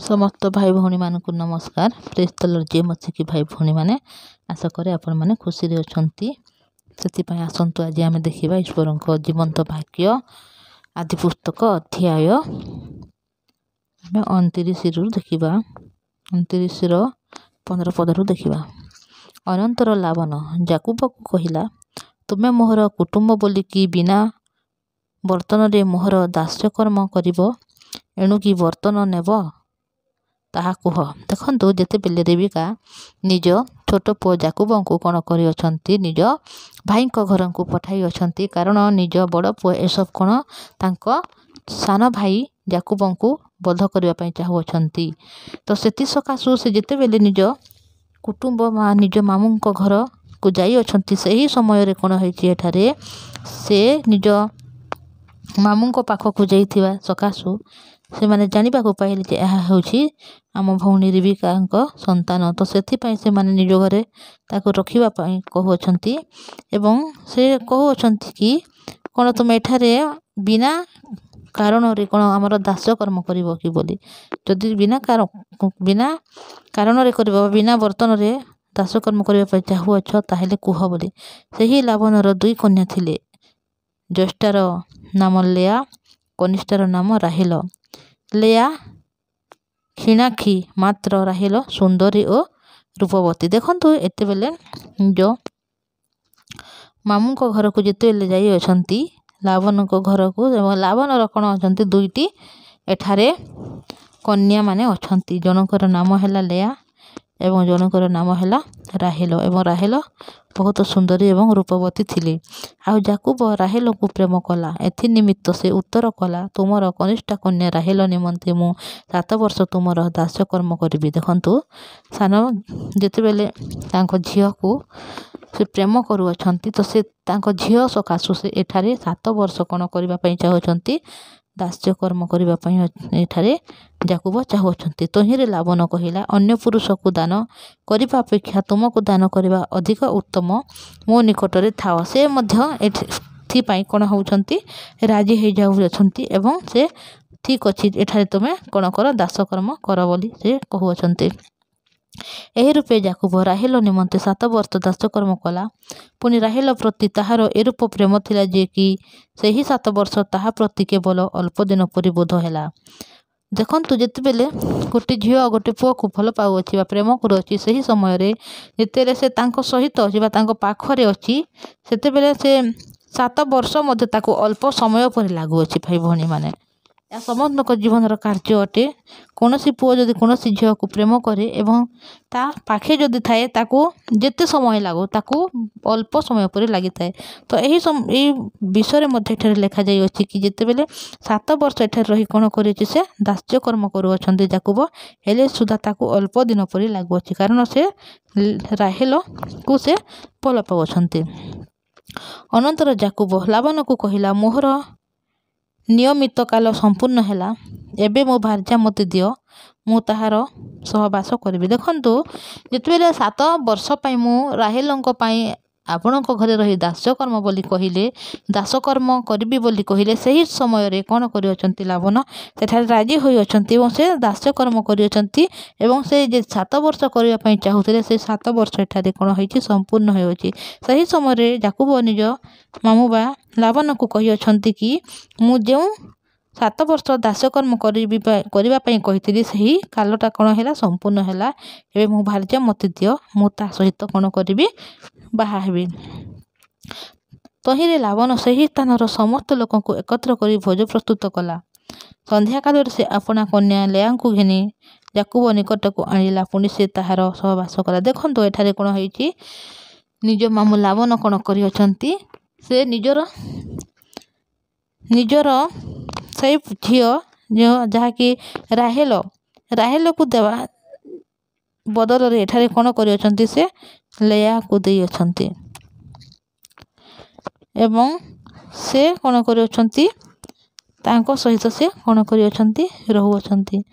समस्त भाई भौणी मान को नमस्कार। प्रेज द लॉर्ड जे मसीह भाई भौणी माने आशा करे आपण माने खुशी रे अछंती। सेति पय आसंतु आज आमे देखिबा ईश्वर को जीवंत वाक्य आदि पुस्तक अध्याय 29 रु देखिबा 29 रो 15 पद रु देखिबा। अनंतर लावन याकूब को कहिला, तुमे मोहर कुटुंब बोली कि बिना बर्तन रे मोहर दास्य कर्म करिवो, एणु कि बर्तन नेब ताहा कुह। देखो जिते बेले रेबिका निज छोट पुओ याकूब को कौन कर निज भाई घर को पठाई अछंती, कारण निज बड़ पुओ एसब कौन तांको सान भाई याकूब को बध करने चाहूँगी। तो से सकाशु से जिते बेले निज कुटुंब निज मामू घर को जाई अछंती, सही समय कौन होठारे से निज मामू पाखक जाइथिबा सकाशु से माने जानिबा को पाइले जे यह होछि आम भौणी रेबिका संतान। तो से माने निज घरे ताको रखिबा पई कहउछंती एवं से कहउछंती कि कोन तुम एठारे बिना कारण रे कोन हमर दास्य कर्म करिवो कि बोली। जदि बिना कारण रे करिवो, बिना बर्तन रे दास्य कर्म करिबा पई चाहुअछ ताहेले कुह बोली। सही लावनर दुई कन्या थिले, ज्येष्ठार नाम लेया, कनिष्ठार नाम राहेल। लेया क्षीणाक्षी मात्र राहेल सुंदरी और रूपवती। देखो एते बेले जो मामू को घर को जिते बेले जाई अछंती लावन को घर को, लावन कौन अछंती दुईटी एठारे कन्या माने अछंती। जनकर नाम हैला लेया एवं जनकर नाम हैला राहेल। एवं राहेल बहुत सुंदरी एवं रूपवती थिले। आउ याकूब राहेल को प्रेम कला, एथि निमित्त से उत्तर कला, तुमर कनिष्ठा कन्या राहेल निमंते मु 7 वर्ष तुमर दास्य कर्म करी। देखंतु सान जिते बेले तांको झियो को से प्रेम करूछंती, तो से तांको झियो सकाशु से एठारे 7 वर्ष कौन करबा पई चाहउछंती, दास्य कर्म करबा पई एठारे याकूब चाहउछंती। तहिरे लावन कहिला, अन्य पुरुष को दान करबा अपेक्षा तुमको दान करबा अधिक उत्तम, मो निकटरे थाओ। से मध्य एथि पई कोन होउछंती राजी हे जाउछंती एवं से ठीक अछि एठारे तुमे कोन कर दास कर्म कर बोली से कहउछंती। एही रूपे याकूब राहेल निमंते 7 वर्ष दास्य कर्म कला। पुनि राहेल प्रति ताहार एरूप प्रेम थिला जे कि सही 7 वर्ष ताहा प्रति केवल अल्प दिन परि बोध हैला। देखंतु जिते बेले गोटे झियो गोटे पुओ को भल पाउछि बा प्रेम करूछि, सही समय रे जिते से तांको सहित अछि बा तांको पाखरे अछि, सेते बेले से 7 वर्ष मध्ये ताको अल्प समय पर लागुछि। भाई भौणी माने या समस्त जीवन कार्य अटे। कौनसी पुओ जदि कौनसी झियो को प्रेम करे एवं ता पाखे जदि थाए ताको जेते समय लागो ताको अल्प समय पर लगी थाए। तो यही विषय मध्ये एठारे लेखा जाई अछि कि जेते बेले 7 वर्ष एठारे रही कोन करि से दास्य कर्म करू अछंती याकूब, हेले सुधा ताको अल्प दिन पर लागु अछि, कारण से राहेल को से भल पाउ अछंती। अनंतर याकूब लावन को कहिला, मोहर नियमित काल संपूर्ण हैला, एबे मो भार्या मते दियो, मु ताहार सहवास करिबि। देखंतु जेतबेले 7 वर्ष पई मु राहेलंको पई आपणको घरे रही दास्य कर्म बोली कहिले, दास कर्म करिबि बोली कहिले, सही समय रे कोन करि अछंती लावन सेठारे राजी होई अछंती एवं से दास्य कर्म करि अछंती एवं से जे 7 वर्ष करिया पई चाहुथिले से 7 वर्ष एठारे कोन होईची संपूर्ण होई अछि। सही समय रे याकूब निज मामू बा लावन को कहि अछंती कि मु जेउ 7 वर्ष दास्य कर्म करिबा पई कहिथिली सही कालटा कोन हैला संपूर्ण हैला, एबे मु भार्या मते दियो, मु ता सहित कोन करिबि बाहा हेबि। तहिरे लावन सही स्थानर समस्त लोक को एकत्र करी भोज प्रस्तुत कला। संध्या काल से अपना कन्या लेया को घेनी याकूब निकट को आनिला, पुनि से ताहार सहवास कला। देखंतु एठारे कोन होईची निज मामू लावन कोन करि अछंती, से निजर सही झियो जो जहा कि राहेल को देवा बदल रे एठारे कोन करि अछंती से लेया को देई अछंती एवं से कोन करि अछंती तांको सहित से कोन करि अछंती रहु अछंती।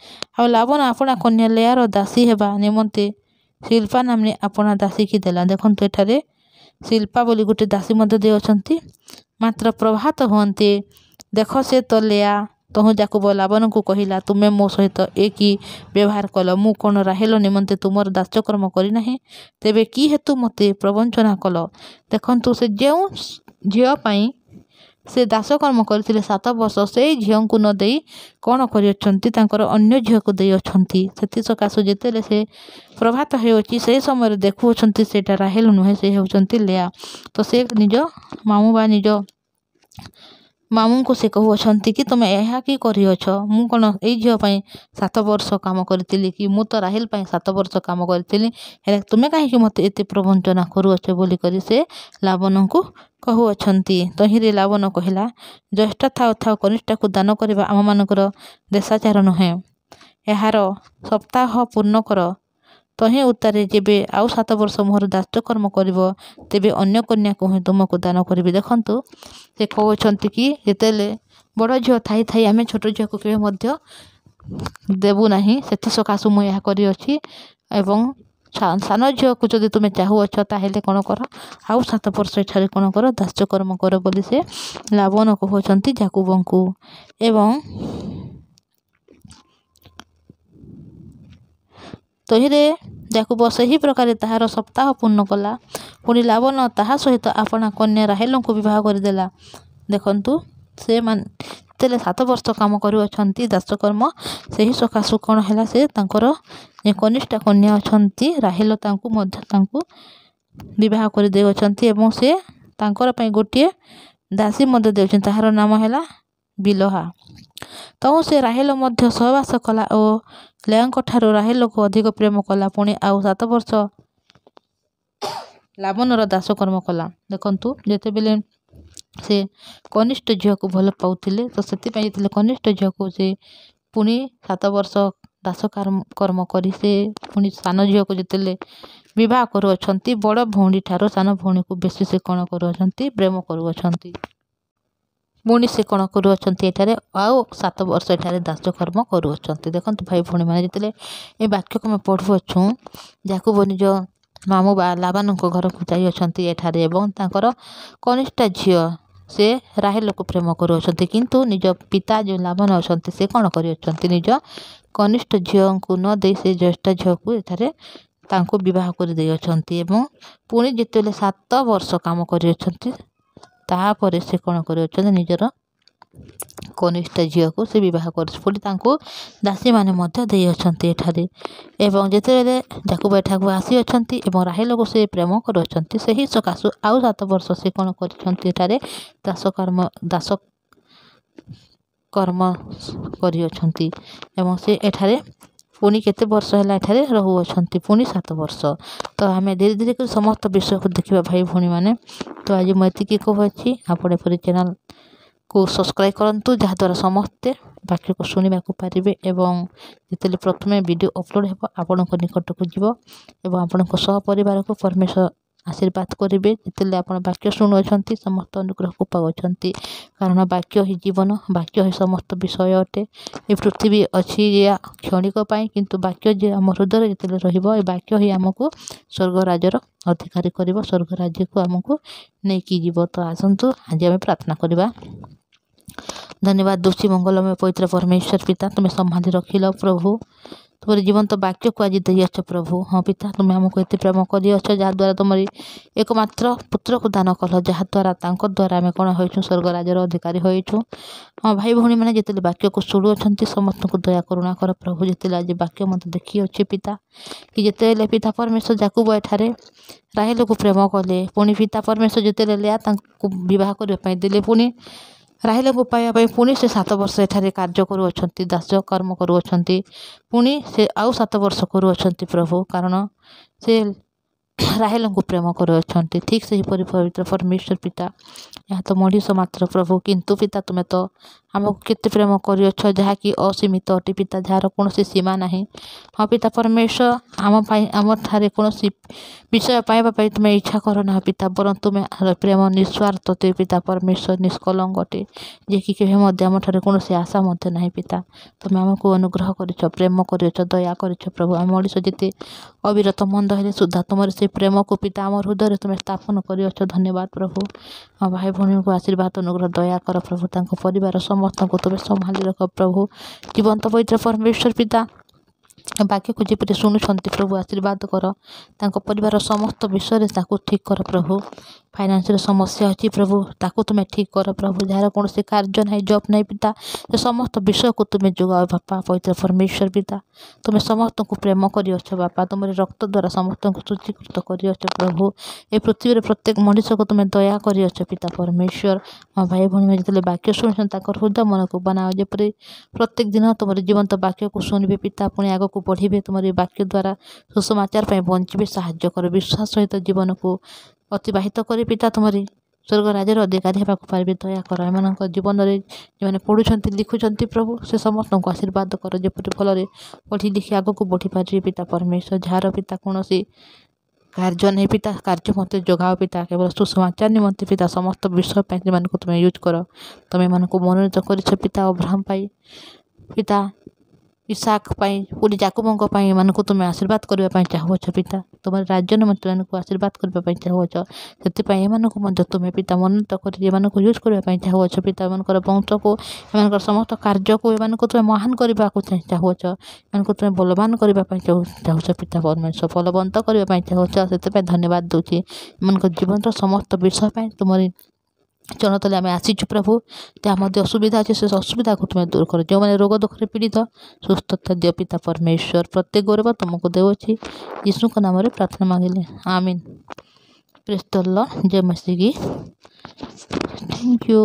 आ लावन अपना कन्या लेयार दासी हेबा निमंते शिल्पा नामनी अपना दासी की देला। देखंतु एठारे शिल्पा बोली गोटे दासी मध्ये दे अछंती। मात्र प्रभात हुअन्ते, देख से तो लेया तहु याकूब लाबान को कहिला तुमे मो सहित ए कि व्यवहार कल मु कौन राहेल निमंते तुमर दास्यकर्म करिना तेबे कि हेतु मते प्रवंचना कल। देखंतु से जो झील पाई से दासकर्म करथिले 7 वर्ष से झील को न देई कौन कर अन्य झील को दे अछंती सेति सकाशु जेतेले से प्रभात हेउची से समय देखु अछंती सेटा राहेल नुहे से हेउचंती लेया। तो से निज मामू बा निज मामू को से कहू अछंती कि तुम यह कि करी अछ मु कौन ए झील पाई 7 वर्ष काम करथिली कि मु तो राहेल पाई 7 वर्ष काम करथिली हेले तुमे काहे कि मते एते प्रवंचना करू अछ बोली करी से लाबान को कहू अछंती। तहिरे लाबान कहिला ज्येष्ठ थाउ थाउ कनिष्ठा को दान करबा आम मानकर देशाचार नुहे एहार सप्ताह पूर्ण कर। तहि उत्तारे जेबे आउ 7 वर्ष मोहर दास्यकर्म करिब तेबे अन्य कन्या को ही तुमको दान करिबि। देखंतु से कहउछंती कि जेतेले बड़ झील थाई थाई आमे छोट झील को केबे मध्य देबु नाही सेति सकाशु मु यह करी अछि एवं सान झील को जदि तुमे चाहू अछ ताहेले कोन कर आउ 7 वर्ष एठारे कोन कर दास्यकर्म कर बोली से लाबान कहउछंती याकूबंकु। एवं तहिरे याकूब सही प्रकार ताहार सप्ताह पूर्ण कला पुणी लाबान ताहा सहित आपना कन्या राहेल को विवाह करदेला। देखंतु से मान तेले 7 वर्ष काम करू अछंती दासकर्म सही सकाशु कौन हैला से तांकर कनिष्ठा कन्या अछंती राहेल तांकु मध्य तांकु विवाह कर दे अछंती एवं से तांकर पई गोटिए दासी मध्य देउछन ताहार नाम हैला बिलहा। तहु से राहेल मध्य सहवास कला और लेयाଙ୍କ ଠାରୁ राहेल को अधिक प्रेम कला पुणी आउ 7 वर्ष लाबानर दासकर्म कला। देखंतु जेतेबेले से कनिष्ठ झील को भल पाउथिले तो सेति पई जेतेले कनिष्ठ झील को से पुणी 7 वर्ष दासकर्म करी से पुणी सान झील को जेतेले विवाह करू अछंती बड़ भौणी ठारो सान भौणी को बेसी से कोन करू अछंती प्रेम करू अछंती पुणी से कोन करू अछंती एठारे आउ 7 वर्ष एठारे दासकर्म करू अछंती। देखंतु भाई भौणी माने जेतेले ए वाक्य को मैं पढु अछु याकूब निज मामू बा लाबान को घर को जाई अछंती एठारे एवं तांकर कनिष्ठ झील से राहेल को प्रेम करू अछंती किंतु निज पिता जो लाबान अछंती से कोन करी अछंती निज कनिष्ठ झील को न दे से ज्येष्ठ झील को एठारे तांको विवाह कर दे अछंती एवं पुणी जेतेले 7 वर्ष काम करी अछंती ताहापर से कोन करी अछंती निजर कनिष्ठ झील को से विवाह कर पुणी तांको दासी माने मध्य दे अछंती एठारे एवं जेतेले याकूब एठाकू आसी अछंती एवं राहेल को से प्रेम कर अछंती सही सकाशु आउ 7 वर्ष से कोन करछंती एठारे दासकर्म करी अछंती एवं से एठारे पुणी केते वर्ष है एठारे रहू अछंती पुणी 7 वर्ष। तो आमे धीरे धीरे कर समस्त विषय को देखिबा भाई भौणी माने। तो आज मैं एतिकी कहूची आपण पूरी चैनल को सब्सक्राइब करंतु जहाँ द्वारा समस्ते वाक्य को शुणा पारे एवं जिते प्रथम वीडियो अपलोड हो आपण निकट को जीव एवं आपण सह परिवार को परमेश्वर आशीर्वाद करेंगे जिते आप वाक्य शुणुंट समस्त अनुग्रह को पाँच कारण वाक्य ही जीवन वाक्य ही समस्त विषय अटे। ये पृथ्वी अच्छी या क्षणिक किंतु वाक्य जे आम हृदय जिते रक्य ही आमको स्वर्ग राज्यर अधिकारी कर स्वर्ग राज्य को आमको नहीं जीव। तो आसतु आज आम प्रार्थना करवा। धन्यवाद दोषी मंगलमय पवित्र परमेश्वर पिता तुम्हें संभाली रखिल प्रभु तुम जीवन तो वाक्य को आज दे प्रभु। हाँ पिता तुम्हें आमको एत प्रेम कर जहाद्वारा तुम एकमात्र पुत्र को दान कल जहाद्वारा द्वारा आम कौन हो स्वर्ग राज्यर अधिकारी होइछु। हाँ भाई भौणी मैंने जिते वाक्य को शुणुंट समस्त को दया करुणा कर प्रभु जिते आज वाक्य मत देखी अच्छे पिता कि जिते पिता परमेश्वर याकूब एठारे राहेल को प्रेम कले पुणी पिता परमेश्वर जिते लेया बह करने देले पुणी राहेल को पाइबा पुणी से 7 वर्ष एठारे कार्य करुँच दास्य कर्म करुँच पुणी से आउ 7 वर्ष करुँच प्रभु कारण से राहेल को प्रेम करुँच ठीक से ही पवित्र परमेश्वर पिता यह तो मनीष मात्र प्रभु किंतु पिता तुम्हें तो आमको केते प्रेम करुँच जहाँकि असीमित अटे पिता जार कौन सीमा ना। हाँ पिता परमेश्वर आम ठारे कौन विषय पाइबा तुम्हें इच्छा करना पिता बरं तुम्हें प्रेम निस्वार्थ ते पिता परमेश्वर निष्कलंक अटे जे कि आम ठारे कौन आशा ना पिता तुम्हें आमको अनुग्रह कर प्रेम कर दया कर प्रभु आम मनीष जिते अविरत मंद हेले सुधा तुम से प्रेम को पिता आम हृदय तुम्हें स्थापन कर धन्यवाद प्रभु। हाँ भाई भौणी को आशीर्वाद अनुग्रह दया कर प्रभु परिवार समस्त समस्त को तुम संभाली रख प्रभु जीवंत पवित्र परमेश्वर पिता बाक्य को जपरी शुणुंट प्रभु आशीर्वाद कर तांको परिवार समस्त विषय ताकू ठीक कर प्रभु फाइनान्शियल समस्या अच्छी प्रभु ताकू तुम्हें ठीक कर प्रभु जार कौन से कार्य ना जॉब नहीं पिता से समस्त विषय को तुम्हें जोगाओ बापा पवित्र परमेश्वर पिता तुम्हें समस्त को प्रेम कर बापा तुम रक्त द्वारा समस्त को शुचिकृत कर प्रभु ए पृथ्वी प्रत्येक मनीष को तुम्हें दया कर पिता परमेश्वर मो भाई भाई में जो वाक्य शुणुन हृदय मन को बनाओ जपरी प्रत्येक दिन तुम जीवंत वाक्य को शुणे पिता पुणी आग को बढ़े तुम वाक्य द्वारा सुसमाचार बंचे साहाय्य कर विश्वास सहित जीवन को अतिवाहित कर पिता तुम स्वर्ग राज्यर अधिकारी होगा पारे दया कर एम जीवन में जो पढ़ुं लिखुं प्रभु से समस्त को आशीर्वाद कर जपरी भल पढ़ी लिखी आग को बढ़ी पारे पिता परमेश्वर जार पिता कौन कार्य नहीं पिता कार्य मत जगाओ पिता केवल सुसमाचार निमंते पिता समस्त विषय को तुम्हें यूज कर तुम्हें मन को मनोनीत कर पिता अब्राहम पाई पिता इसाक पूरी जाकुबों को तुम्हें आशीर्वाद करने चाहूच पिता तुम राज्य निमंत्रण को आशीर्वाद करने चाहूच से तुम्हें पिता मनोनीत कर यूज करने चाहूच पिता एम वंश को एम समस्त कार्य को एम तुम्हें महान करने को चाहूच एम तुम्हें बलवान करने चाहूच पिता परमेश्वर बलवंत करने चाहूच से धन्यवाद दूसरी एम जीवन समस्त विषय तुम चरण तले आम आसीचु प्रभु जहाँ असुविधा अच्छे से असुविधा को तुम्हें दूर कर जो मैंने रोग दुख पीड़ित सुस्थता दियो पिता परमेश्वर प्रत्येक गौरव तुमको देवच्छी यीशु का नाम प्रार्थना मांगिले आमीन प्रेज द लॉर्ड जय मसीह की थैंक यू।